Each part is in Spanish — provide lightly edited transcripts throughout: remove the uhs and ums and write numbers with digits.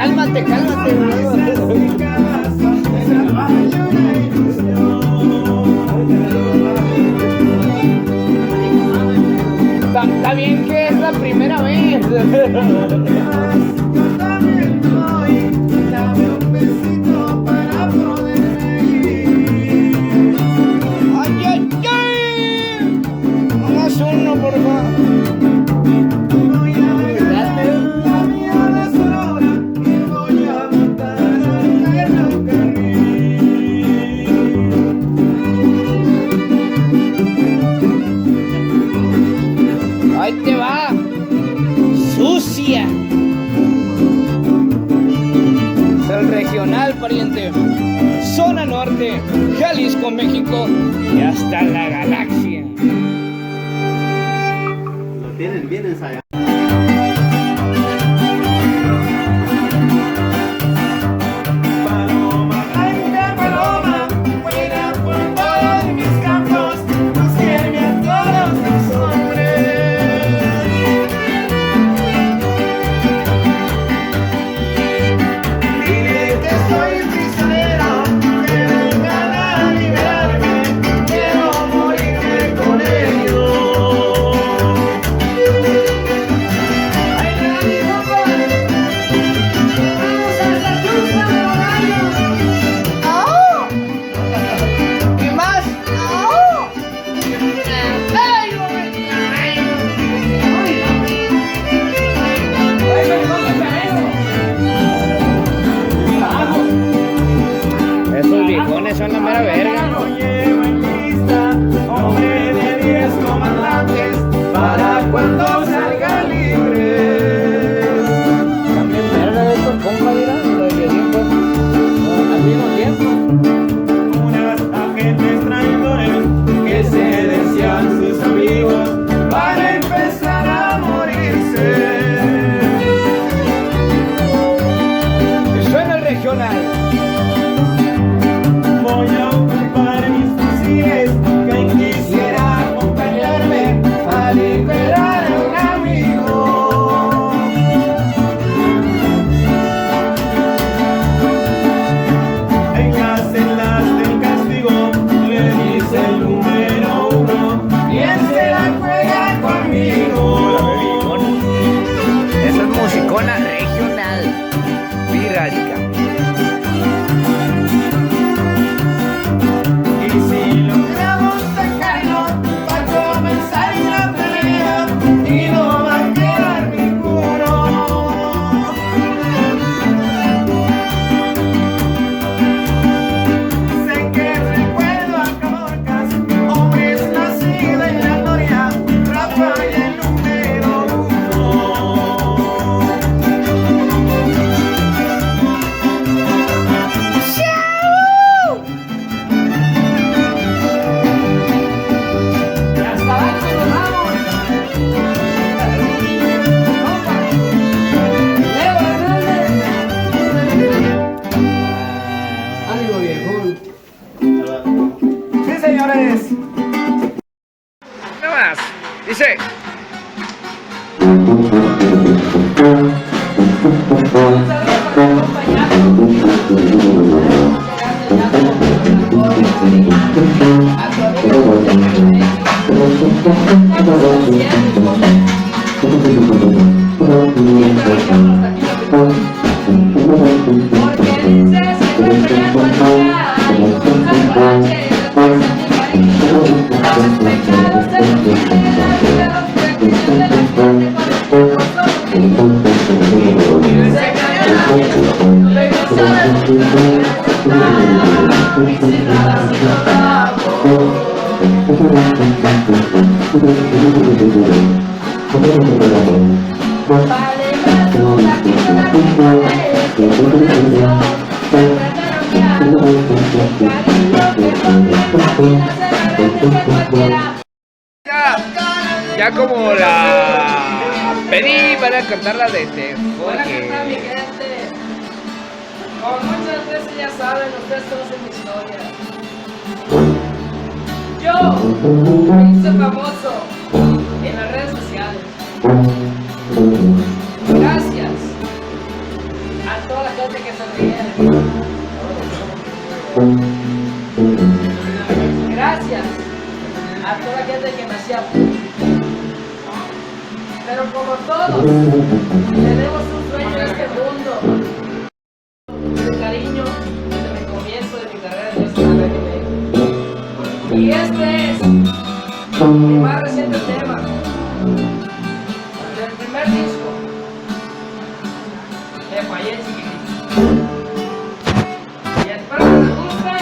cálmate, cálmate. Está bien que es la primera vez. Uno, por favor. Voy a besarte la mía la sola y voy a matar al ferrocarril. Ahí te va. Sucia. Es el regional, pariente. Zona Norte, Jalisco, México y hasta la galaxia. Tienen bien ensayado. Paloma, blanca paloma, vuela por todos mis campos, sirve a todos los hombres. Dile que soy prisionero, que vengan a liberarme, quiero morirme con ellos. Esos viejones son la mera verga. Lo llevo en lista, hombre de 10 comandantes, para cuando salga libre. También verga de estos compas, mira, lo de siempre. Al mismo tiempo. Unas agentes traidores que se decían sus amigos para empezar a morirse. Y suena el regional. Voy a ocupar mis fusiles, quien quisiera acompañarme a liberar a un amigo. En las celdas del castigo le dice el número 1, ¿quién se la juega conmigo? Esa es musicona regional. Virarica. Y si logramos sacarlo, va a comenzar la pelea y no va a quedar ninguno. Sé que recuerdo a Caborcas, hombres nacidos en la gloria, Rafael el número 1. Ánimo, viejón. Sí, señores. Nada más. Dice. Ya como la pedí para cantarla de Buena cantada, mi gente. Como muchas veces ya saben, ustedes conocen mi historia. Yo me hice famoso en las redes sociales gracias al toda la gente que se riera. Gracias a toda la gente que me hacía bullying. Pero como todos, tenemos un sueño en este mundo. De cariño, desde mi comienzo de mi carrera en esta reggae. Y este es mi más reciente tema del primer disco. Le fallé, chiquitito. Y espero que les guste.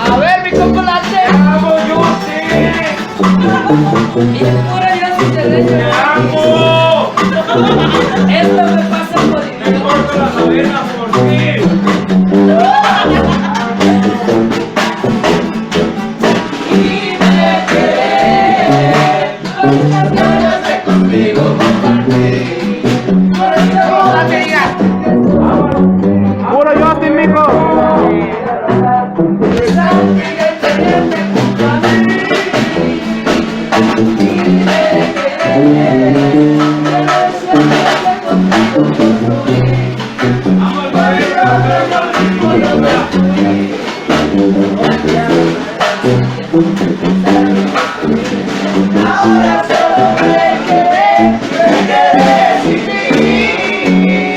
A ver, mi chocolate. ¡Vamos, Yusi! Y es pura Dios internet. ¡Vamos! Esto me pasa por Me corto las orejas por ti. y me quedé con unas ganas de contigo compartir. Por eso boda que digas. ¡Puro Justin, mijo! Ahora solo me quedé sin ti.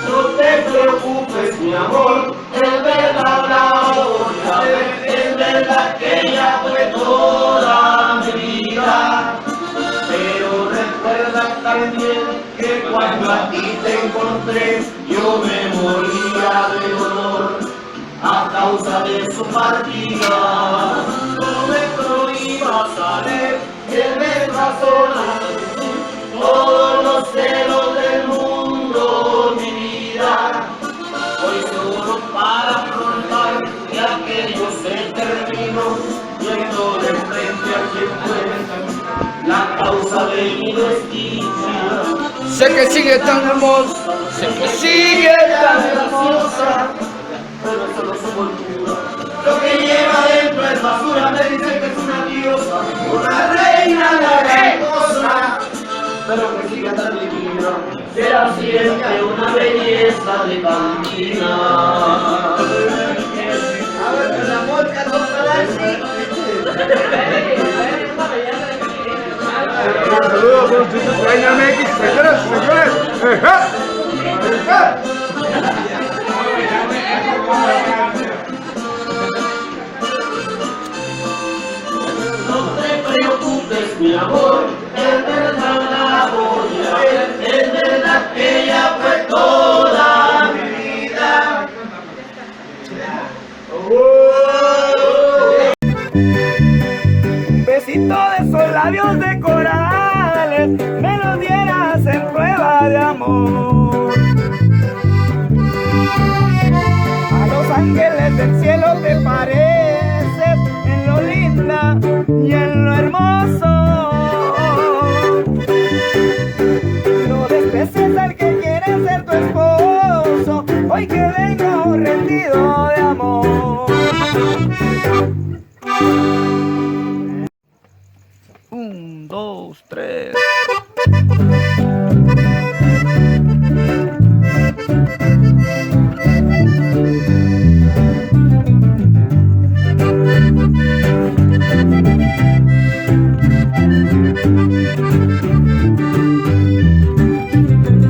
No te preocupes, mi amor, es verdad la voy a ver, es verdad que ella fue toda mi vida. Pero recuerda también que cuando a ti te encontré, yo me moría de dolor a causa de su partida. No me prohíbas saber que me razonas todos los celos del mundo, mi vida. Hoy solo para afrontar que aquello se terminó, yendo de frente a quien fue la causa de mi desdicha. Sé que sigue tan hermosa, sé que sigue tan hermosa. Pero eso no somos olvida. Lo que lleva dentro es basura, me dicen que es una diosa, una reina lagartosa. Pero que siga tan divina, será siempre una belleza de cantina. A ver, que la mosca no para así. Saludos a los chicos de Reina MX, señores. No te preocupes, mi amor, es verdad la voy a ver, es verdad que ella fue toda mi vida. Un besito de esos labios de corales, me lo dieras en prueba de amor. ángeles del cielo te pareces en lo linda y en lo hermoso. No desprecies al que quiere ser tu esposo, hoy que vengo rendido de amor. 1, 2, 3.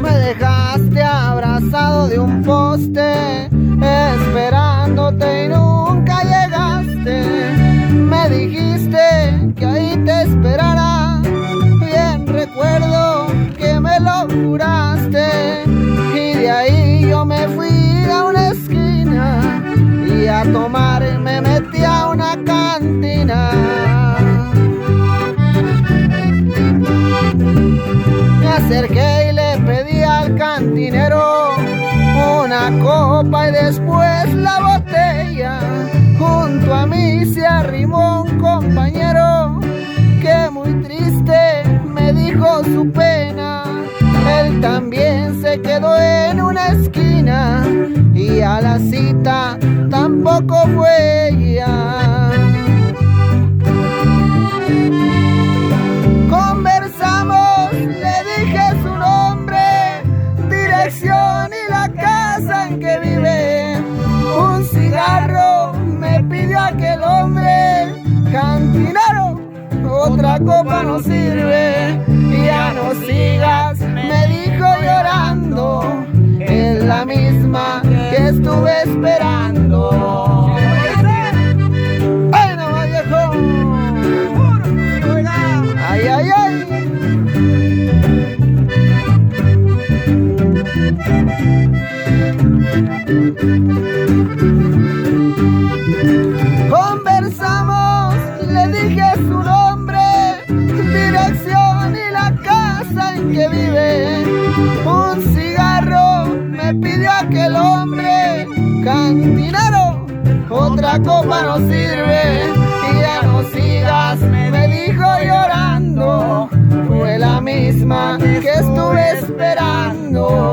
Me dejaste abrazado de un poste, esperándote y nunca llegaste. Me dijiste que ahí te esperara, bien recuerdo que me lo juraste. Y de ahí yo me fui a una esquina y a tomar me metí a una cantina. Me acerqué y le pedí al cantinero una copa y después la botella. Junto a mí se arrimó un compañero que muy triste me dijo su pena. Él también se quedó en una esquina y a la cita tampoco fue ella. Conversamos, le dije su nombre, dirección y la casa en que vive. Un cigarro me pidió aquel hombre, cantinero, otra copa no sirve. Ya no sigas, me dijo llorando, es la misma que estuve esperando. ¡Ay, no, viejo! ¡Ay, ay, ay! Conversamos, le dije su nombre, dirección y la casa en que vive. Un cigarro me pidió aquel hombre, cantinero, otra copa no sirve. Y ya no sigas, me dijo llorando, fue la misma que estuve esperando.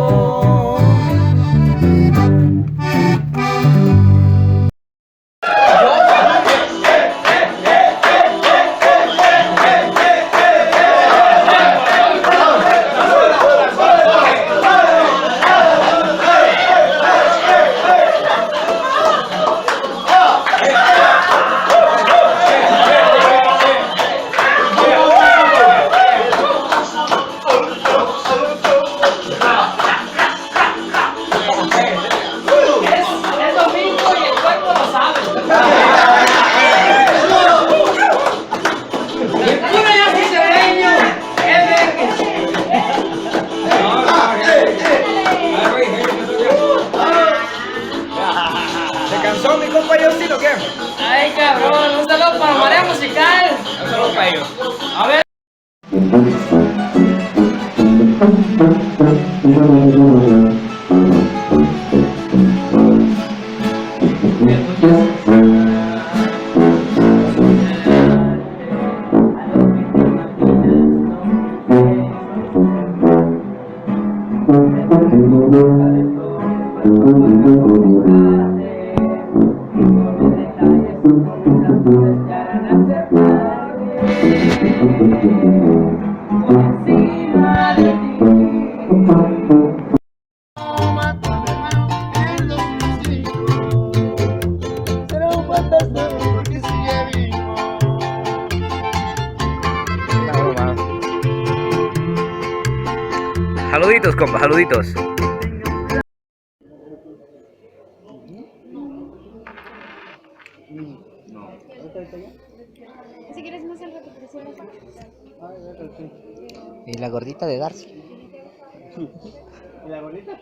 Ay, cabrón, un saludo para Marea Musical. Un saludo para ellos. A ver. Saluditos, compa, saluditos. Si quieres más al rato, pero sí. Y la gordita de Darcy. ¿Y la gordita?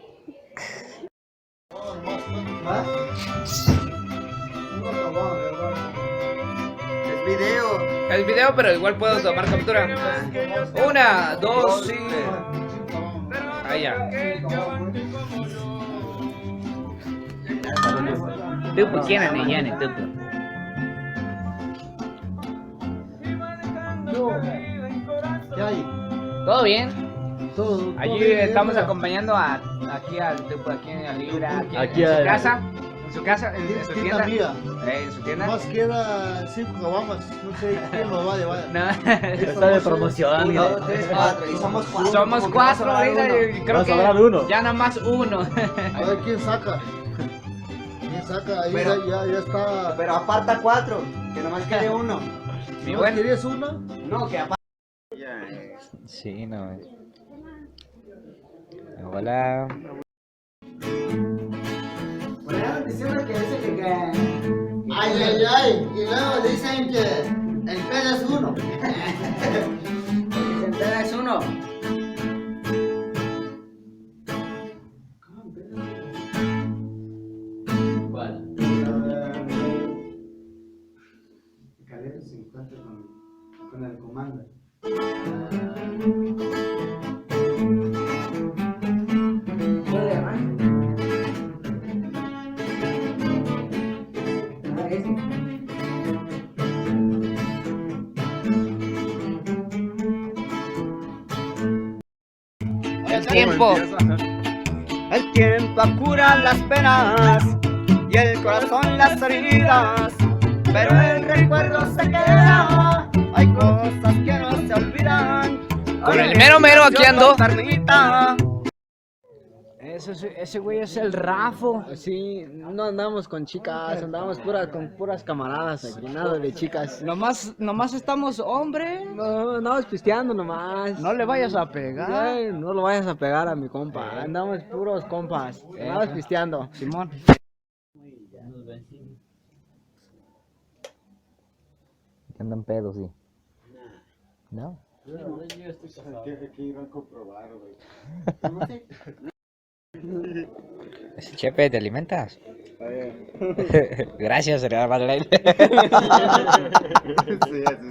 Es video. El video, pero igual puedo tomar captura. 1, 2 y... Ah, ya. Tupu, ¿quién es Neyane, Tupu? ¿Qué hay? ¿Todo bien? Todo Allí bien, estamos mira. acompañando aquí al Tupu, aquí en la Libra, Aquí en su al- casa. En su casa, en su Tienda tienda. mía. En su tienda. Más queda 5 caguamas. No sé quién lo va a llevar. No. Está de promoción. 1, 2, 3, 4. Y somos 4. Somos 4 ahorita y creo Va a sobrar que uno. ya nada más uno. A ver quién saca. ¿Quién saca? Ahí Pero- ya está. Pero aparta 4. Que nomás quede uno. Mi ¿No buen. querías una? No, que aparta. Sí, no. Hola. Bueno, diciendo que dice que. Ay. Y luego dicen que el pedo es 1. Se entera es 1. Calero se encuentra con el comando. El tiempo. El tiempo cura las penas y el corazón las heridas, pero el recuerdo se queda. Hay cosas que no se olvidan. Con el mero mero aquí ando. Ternita. Ese güey es el Rafo. Sí, no andamos con chicas, andamos con puras camaradas aquí, nada de chicas. Nomás estamos hombre. No, andamos pisteando nomás. No le vayas a pegar. Ay, no lo vayas a pegar a mi compa, andamos puros compas, andamos pisteando. Simón. Andan pedos, sí. No. Aquí irán a comprobar, güey. Chepe, ¿te alimentas? Gracias, señora Madeleine. Sí, así.